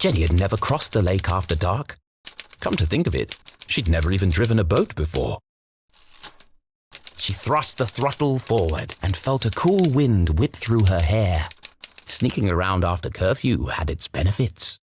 Jenny had never crossed the lake after dark. Come to think of it, she'd never even driven a boat before. She thrust the throttle forward and felt a cool wind whip through her hair. Sneaking around after curfew had its benefits.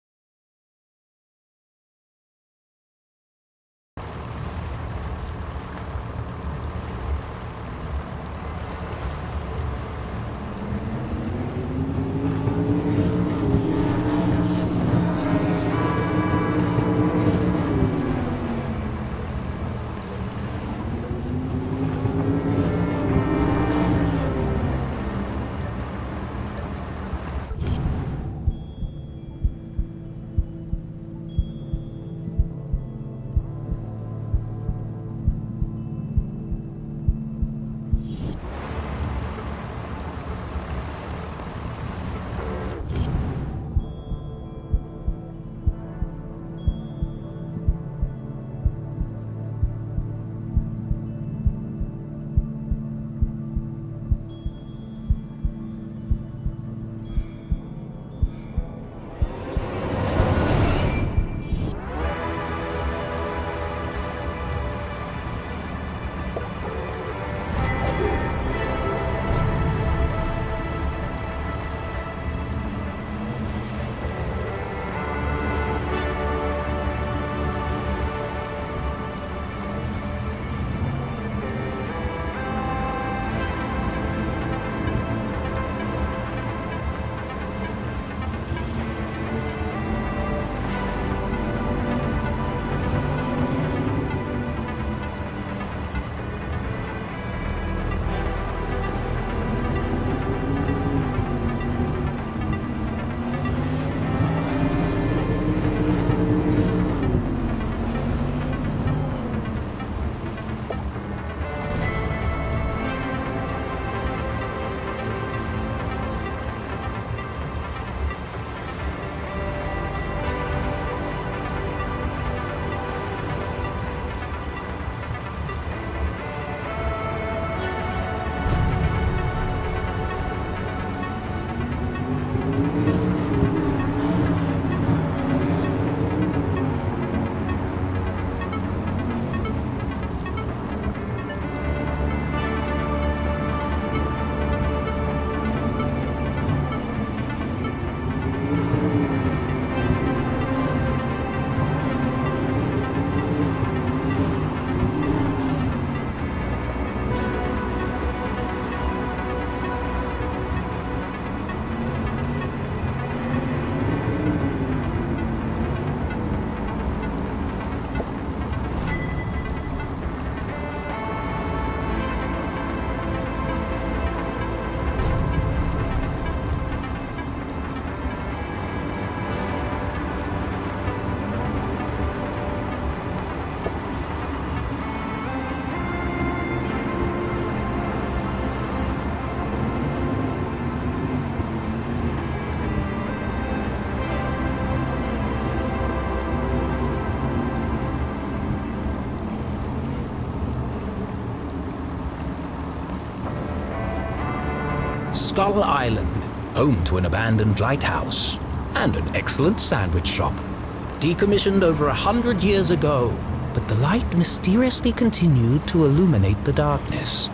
Skull Island, home to an abandoned lighthouse and an excellent sandwich shop. Decommissioned over 100 years ago, but the light mysteriously continued to illuminate the darkness.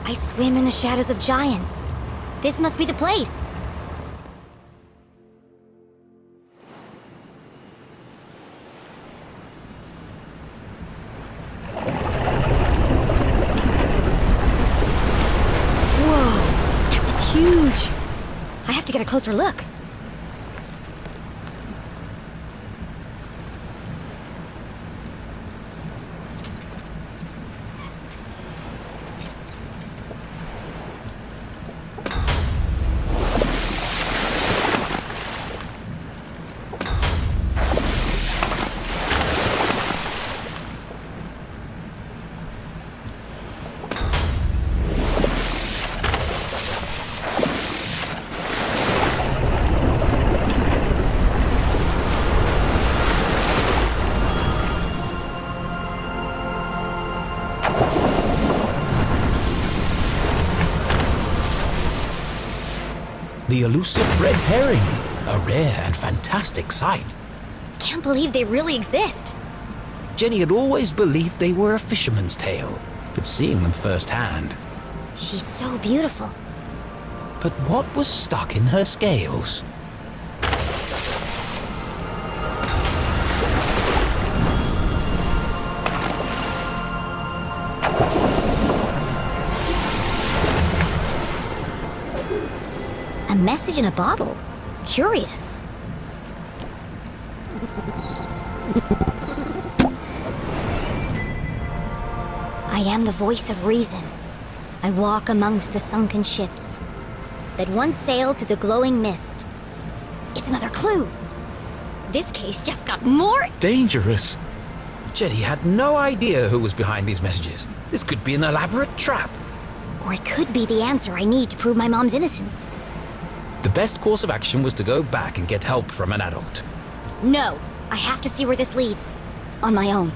I swim in the shadows of giants. This must be the place. Whoa, that was huge. I have to get a closer look. The elusive red herring, a rare and fantastic sight. Can't believe they really exist. Jenny had always believed they were a fisherman's tale, but seeing them firsthand. She's so beautiful. But what was stuck in her scales? A message in a bottle. Curious. I am the voice of reason. I walk amongst the sunken ships that once sailed through the glowing mist. It's another clue. This case just got more Dangerous. Jenny had no idea who was behind these messages. This could be an elaborate trap. Or it could be the answer I need to prove my mom's innocence. The best course of action was to go back and get help from an adult. No, I have to see where this leads. On my own.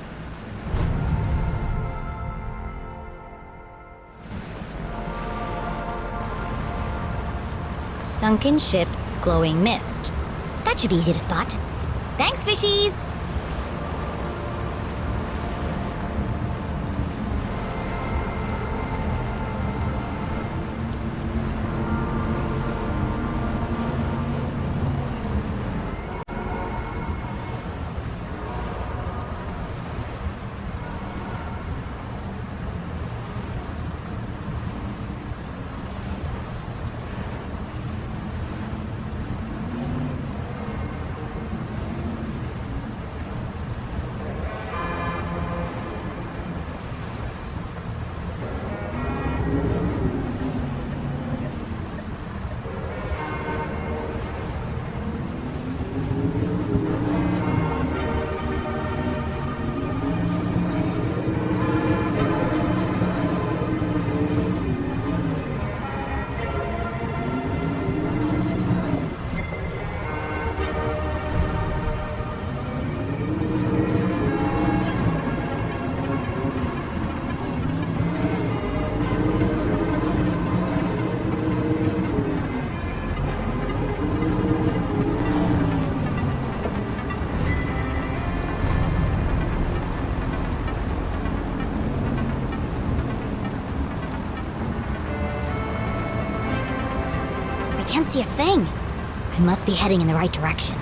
Sunken ships, glowing mist. That should be easy to spot. Thanks, fishies! I can't see a thing. I must be heading in the right direction.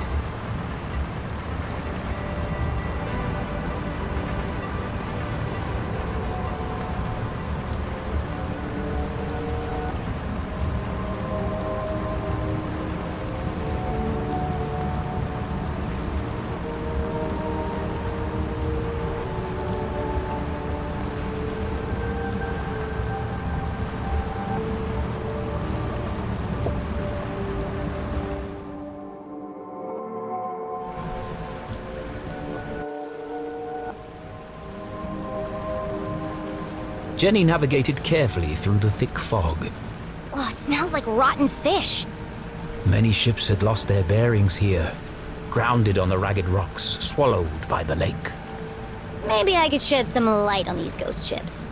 Jenny navigated carefully through the thick fog. Oh, it smells like rotten fish. Many ships had lost their bearings here, grounded on the ragged rocks, swallowed by the lake. Maybe I could shed some light on these ghost ships.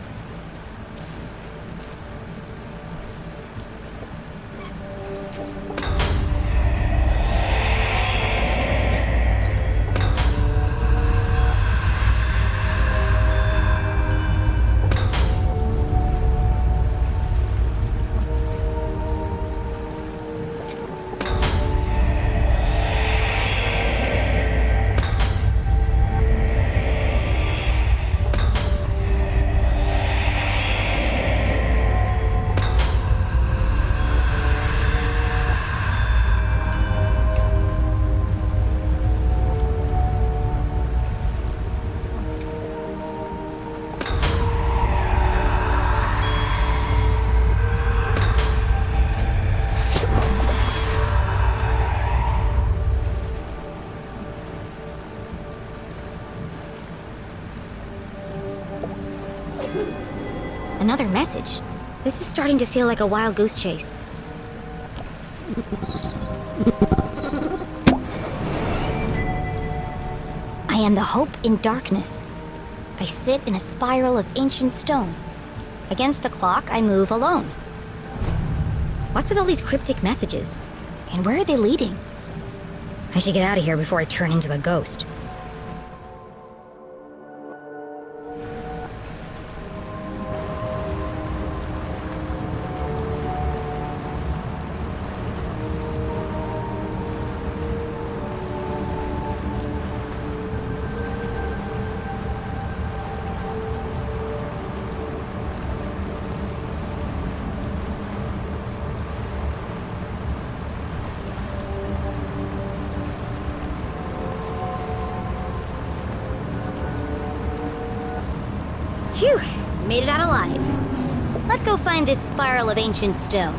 Another message. This is starting to feel like a wild goose chase. I am the hope in darkness. I sit in a spiral of ancient stone. Against the clock, I move alone. What's with all these cryptic messages? And where are they leading? I should get out of here before I turn into a ghost. Phew, made it out alive. Let's go find this spiral of ancient stone.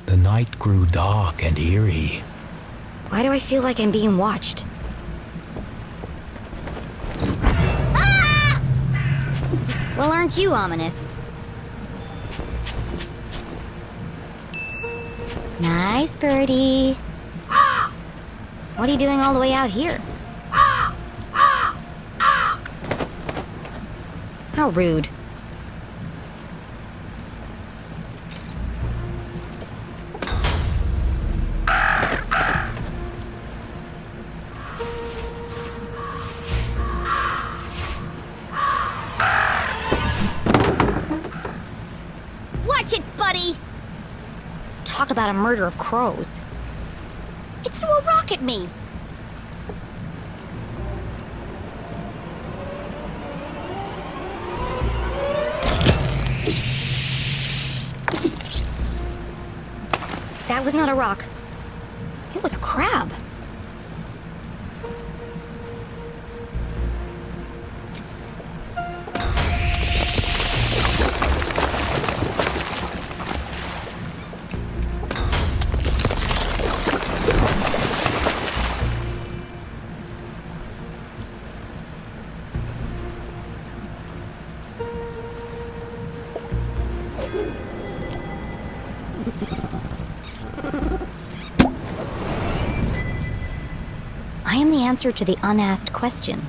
The night grew dark and eerie. Why do I feel like I'm being watched? Ah! Well, aren't you ominous? Nice birdie. What are you doing all the way out here? How rude. Watch it, buddy! Talk about a murder of crows. It threw a rock at me! That was not a rock. It was a crab. I am the answer to the unasked question.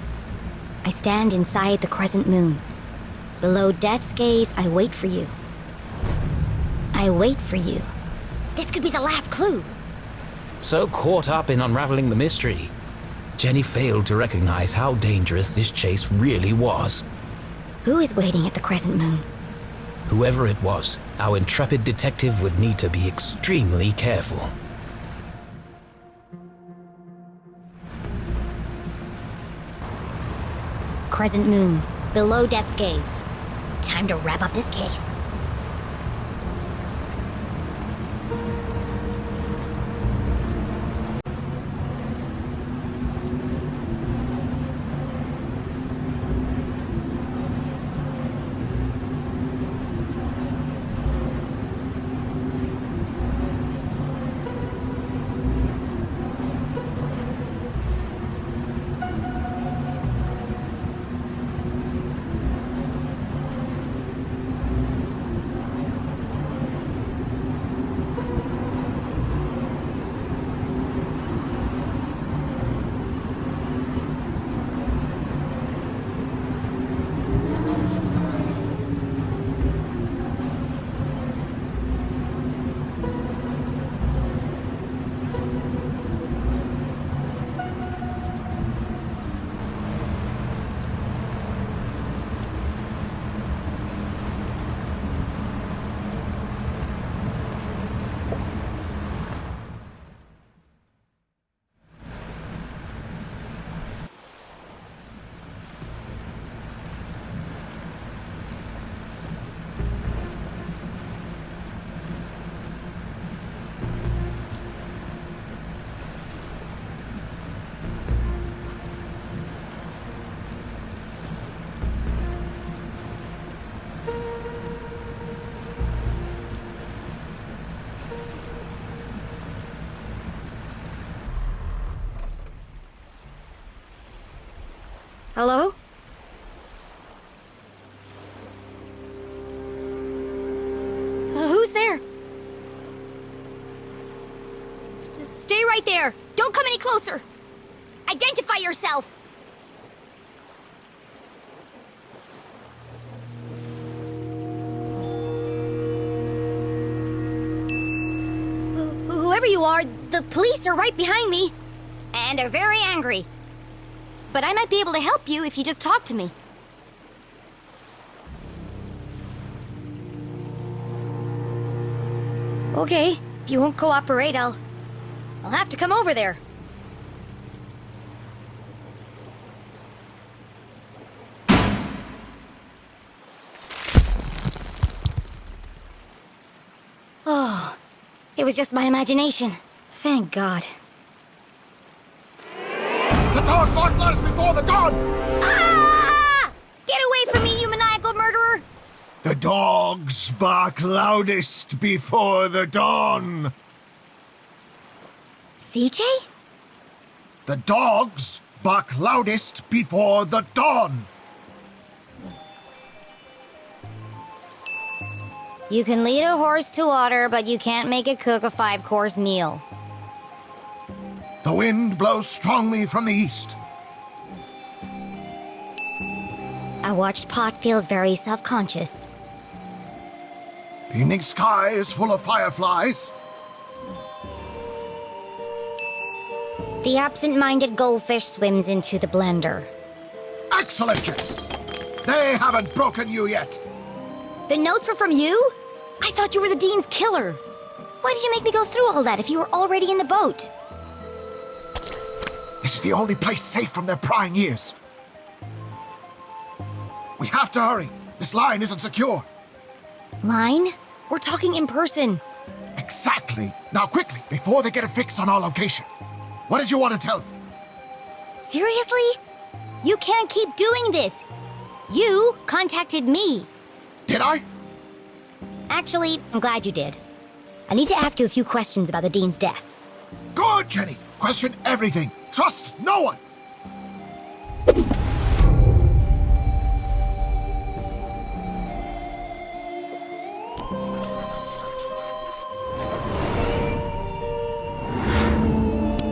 I stand inside the crescent moon. Below death's gaze, I wait for you. I wait for you. This could be the last clue. So caught up in unraveling the mystery, Jenny failed to recognize how dangerous this chase really was. Who is waiting at the crescent moon? Whoever it was, our intrepid detective would need to be extremely careful. Crescent moon, below death's gaze. Time to wrap up this case. Hello? Who's there? Stay right there! Don't come any closer! Identify yourself! Whoever you are, the police are right behind me. And they're very angry. But I might be able to help you if you just talk to me. Okay, if you won't cooperate, I'll have to come over there. Oh, it was just my imagination. Thank God. The dogs bark loudest before the dawn! Ah! Get away from me, you maniacal murderer! The dogs bark loudest before the dawn! CJ? The dogs bark loudest before the dawn! You can lead a horse to water, but you can't make it cook a 5-course meal. The wind blows strongly from the east. I watched Pot feels very self-conscious. The evening sky is full of fireflies. The absent-minded goldfish swims into the blender. Excellent, Jen. They haven't broken you yet. The notes were from you? I thought you were the Dean's killer. Why did you make me go through all that if you were already in the boat? This is the only place safe from their prying ears. We have to hurry. This line isn't secure. Line? We're talking in person. Exactly. Now quickly, before they get a fix on our location. What did you want to tell me? Seriously? You can't keep doing this. You contacted me. Did I? Actually, I'm glad you did. I need to ask you a few questions about the Dean's death. Good, Jenny. Question everything. Trust no one.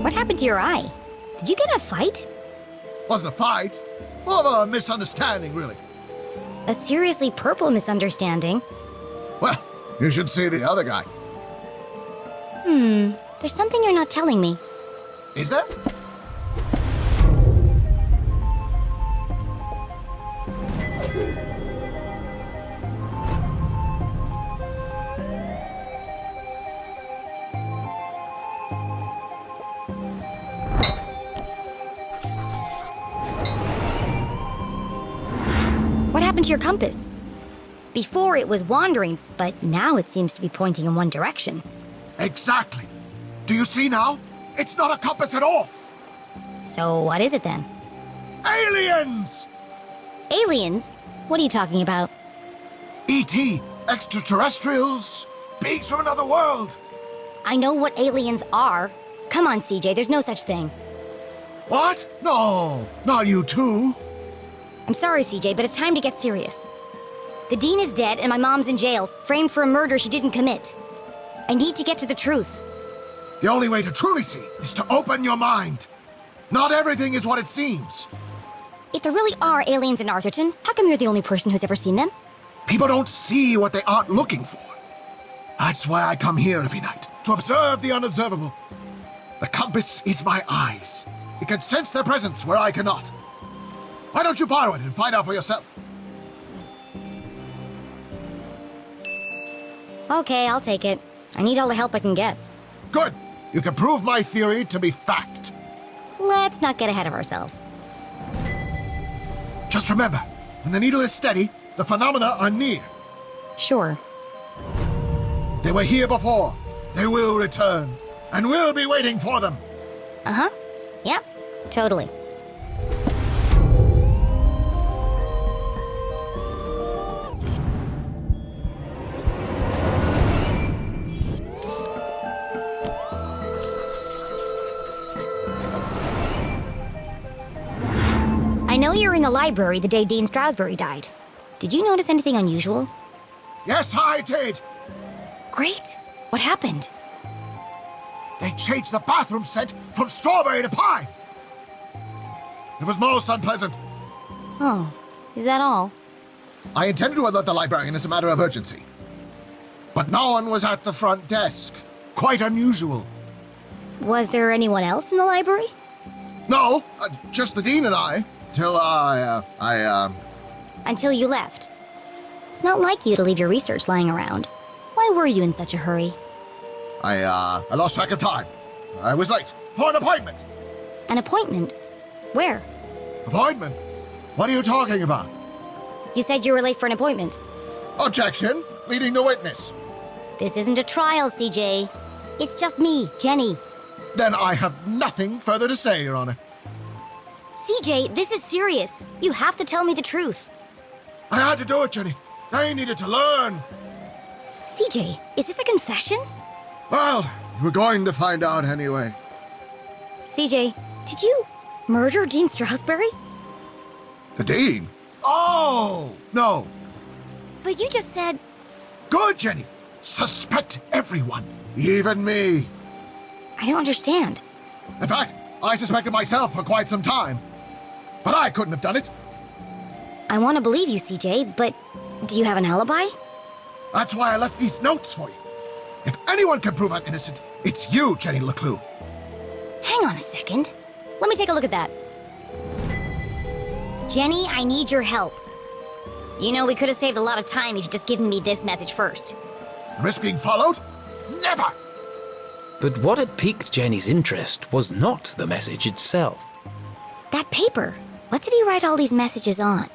What happened to your eye? Did you get in a fight? Wasn't a fight. More of a misunderstanding, really. A seriously purple misunderstanding? Well, you should see the other guy. There's something you're not telling me. Is there? What happened to your compass? Before it was wandering, but now it seems to be pointing in one direction. Exactly. Do you see now? It's not a compass at all. So what is it then? Aliens! Aliens? What are you talking about? E.T., extraterrestrials, beings from another world. I know what aliens are. Come on, CJ, there's no such thing. What? No, not you too. I'm sorry, CJ, but it's time to get serious. The Dean is dead and my mom's in jail, framed for a murder she didn't commit. I need to get to the truth. The only way to truly see is to open your mind. Not everything is what it seems. If there really are aliens in Arthurton, how come you're the only person who's ever seen them? People don't see what they aren't looking for. That's why I come here every night, to observe the unobservable. The compass is my eyes. It can sense their presence where I cannot. Why don't you borrow it and find out for yourself? Okay, I'll take it. I need all the help I can get. Good. You can prove my theory to be fact. Let's not get ahead of ourselves. Just remember, when the needle is steady, the phenomena are near. Sure. They were here before. They will return. And we'll be waiting for them. Uh-huh. Yep, totally. I know know you were in the library the day Dean Stroudsbury died. Did you notice anything unusual? Yes, I did. Great. What happened? They changed the bathroom scent from strawberry to pine. It was most unpleasant. Oh, is that all? I intended to alert the librarian as a matter of urgency. But no one was at the front desk. Quite unusual. Was there anyone else in the library? No, just the dean and I. Till Until you left. It's not like you to leave your research lying around. Why were you in such a hurry? I lost track of time. I was late for an appointment. An appointment? Where? Appointment? What are you talking about? You said you were late for an appointment. Objection. Leading the witness. This isn't a trial, CJ. It's just me, Jenny. Then I have nothing further to say, Your Honor. CJ, this is serious. You have to tell me the truth. I had to do it, Jenny. They needed to learn. CJ, is this a confession? Well, you were going to find out anyway. CJ, did you murder Dean Stroudsbury? The dean? Oh, no. But you just said... Good, Jenny. Suspect everyone, even me. I don't understand. In fact, I suspected myself for quite some time. But I couldn't have done it. I want to believe you, CJ, but do you have an alibi? That's why I left these notes for you. If anyone can prove I'm innocent, it's you, Jenny LeClue. Hang on a second. Let me take a look at that. Jenny, I need your help. You know, we could have saved a lot of time if you'd just given me this message first. Risk being followed? Never! But what had piqued Jenny's interest was not the message itself. That paper. What did he write all these messages on?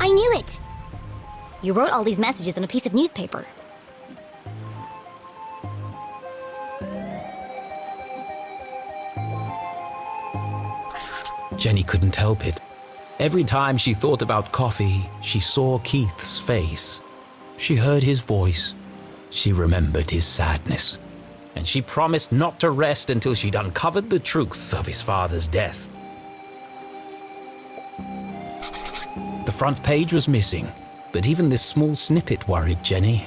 I knew it! You wrote all these messages on a piece of newspaper. Jenny couldn't help it. Every time she thought about coffee, she saw Keith's face. She heard his voice. She remembered his sadness. And she promised not to rest until she'd uncovered the truth of his father's death. The front page was missing, but even this small snippet worried Jenny.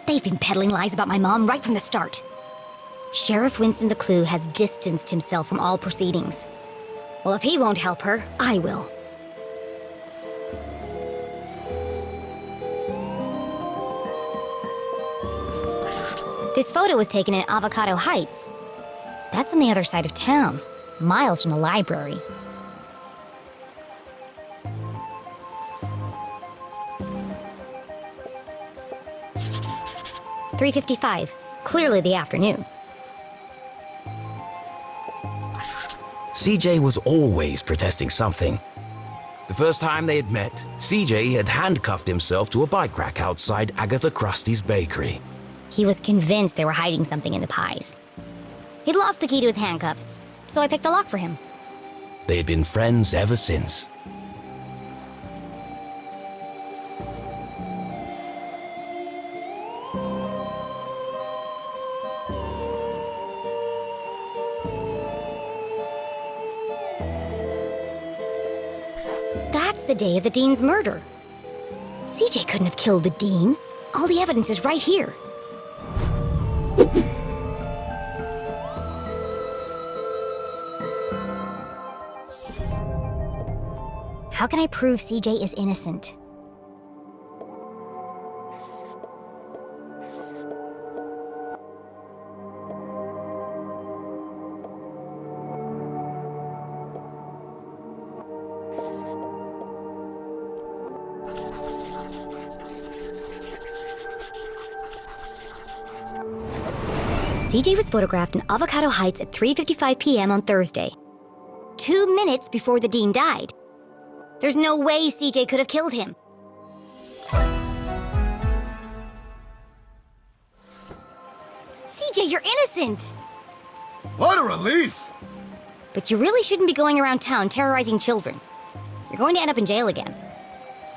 They've been peddling lies about my mom right from the start. Sheriff Winston LeClue has distanced himself from all proceedings. Well, if he won't help her, I will. This photo was taken in Avocado Heights. That's on the other side of town, miles from the library. $3:55, clearly the afternoon. CJ was always protesting something. The first time they had met, CJ had handcuffed himself to a bike rack outside Agatha Krusty's bakery. He was convinced they were hiding something in the pies. He'd lost the key to his handcuffs, so I picked the lock for him. They had been friends ever since. That's the day of the Dean's murder. CJ couldn't have killed the Dean. All the evidence is right here. How can I prove CJ is innocent? CJ was photographed in Avocado Heights at 3:55 p.m. on Thursday, 2 minutes before the dean died. There's no way CJ could have killed him. CJ, you're innocent! What a relief! But you really shouldn't be going around town terrorizing children. You're going to end up in jail again.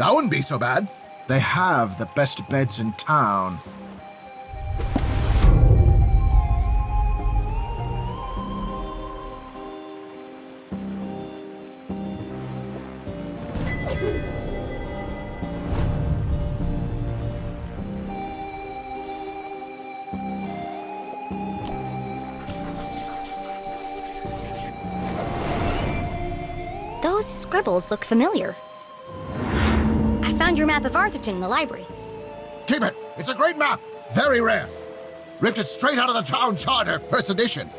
That wouldn't be so bad. They have the best beds in town. Those scribbles look familiar. I found your map of Arthurton in the library. Keep it. It's a great map. Very rare. Ripped it straight out of the town charter, first edition.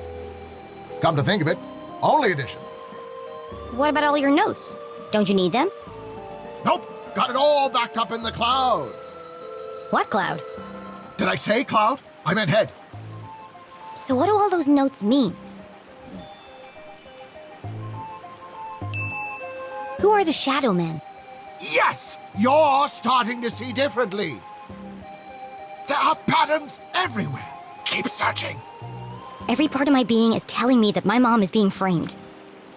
Come to think of it, only edition. What about all your notes? Don't you need them? Nope. Got it all backed up in the cloud. What cloud? Did I say cloud? I meant head. So what do all those notes mean? Who are the Shadow Men? Yes! You're starting to see differently. There are patterns everywhere. Keep searching. Every part of my being is telling me that my mom is being framed.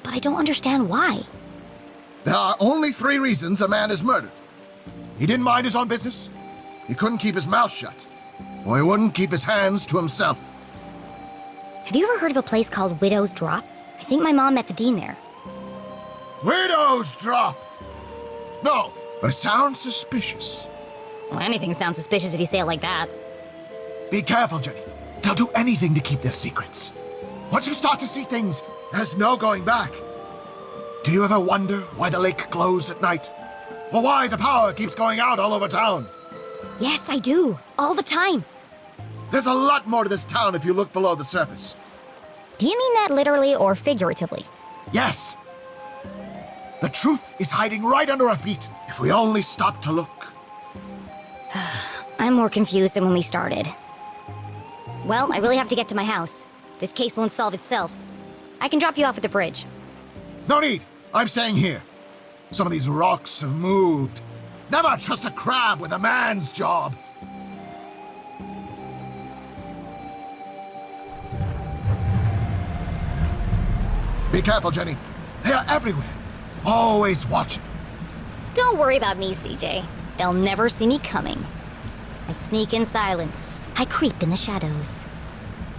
But I don't understand why. There are only 3 reasons a man is murdered. He didn't mind his own business. He couldn't keep his mouth shut. Or he wouldn't keep his hands to himself. Have you ever heard of a place called Widow's Drop? I think my mom met the dean there. Widow's drop! No, but it sounds suspicious. Well, anything sounds suspicious if you say it like that. Be careful, Jenny. They'll do anything to keep their secrets. Once you start to see things, there's no going back. Do you ever wonder why the lake glows at night? Or why the power keeps going out all over town? Yes, I do. All the time. There's a lot more to this town if you look below the surface. Do you mean that literally or figuratively? Yes. The truth is hiding right under our feet if we only stop to look. I'm more confused than when we started. Well, I really have to get to my house. This case won't solve itself. I can drop you off at the bridge. No need. I'm staying here. Some of these rocks have moved. Never trust a crab with a man's job. Be careful, Jenny. They are everywhere. Always watching. Don't worry about me, CJ. They'll never see me coming. I sneak in silence. I creep in the shadows.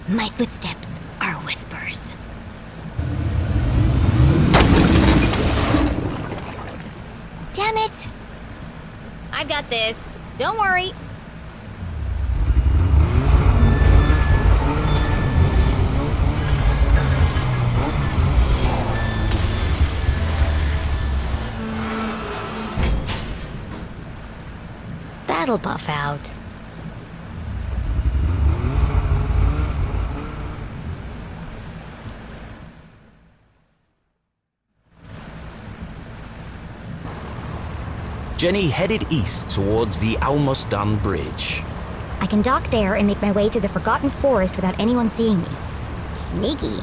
My footsteps are whispers. Damn it! I've got this. Don't worry. That'll buff out. Jenny headed east towards the almost done bridge. I can dock there and make my way through the forgotten forest without anyone seeing me. Sneaky.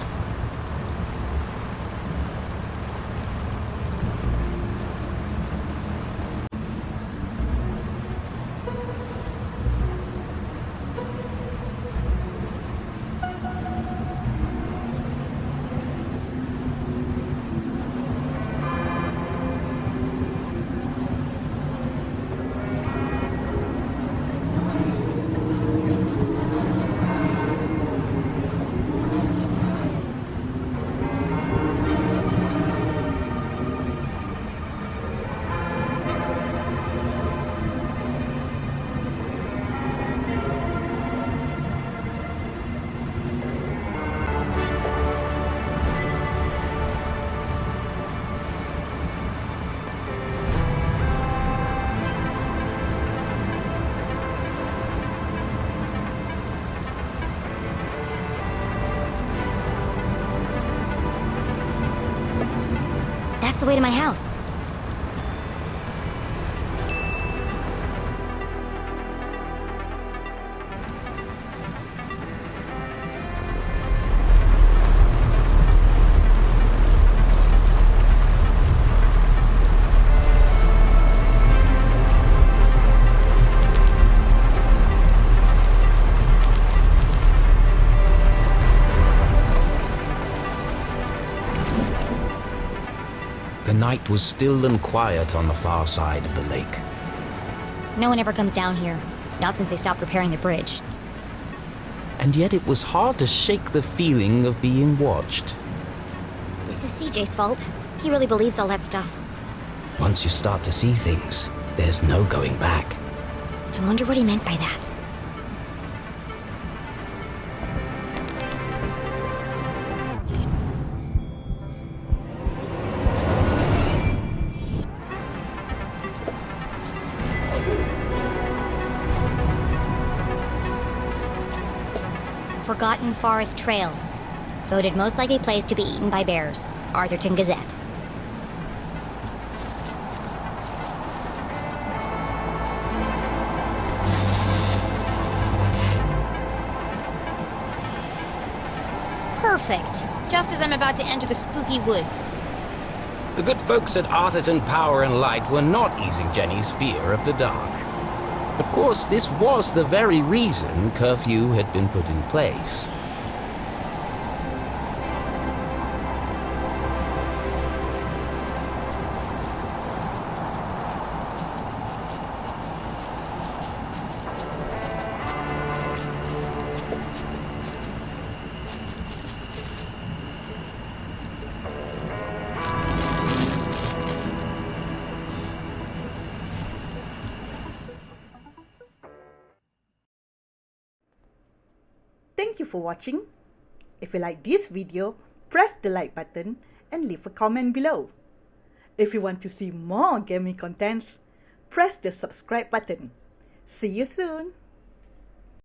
That's the way to my house. The night was still and quiet on the far side of the lake. No one ever comes down here, not since they stopped repairing the bridge. And yet it was hard to shake the feeling of being watched. This is CJ's fault. He really believes all that stuff. Once you start to see things, there's no going back. I wonder what he meant by that. Forgotten Forest Trail. Voted most likely place to be eaten by bears. Arthurton Gazette. Perfect. Just as I'm about to enter the spooky woods. The good folks at Arthurton Power and Light were not easing Jenny's fear of the dark. Of course, this was the very reason curfew had been put in place. Thank you for watching. If you like this video, press the like button and leave a comment below. If you want to see more gaming contents, press the subscribe button. See you soon!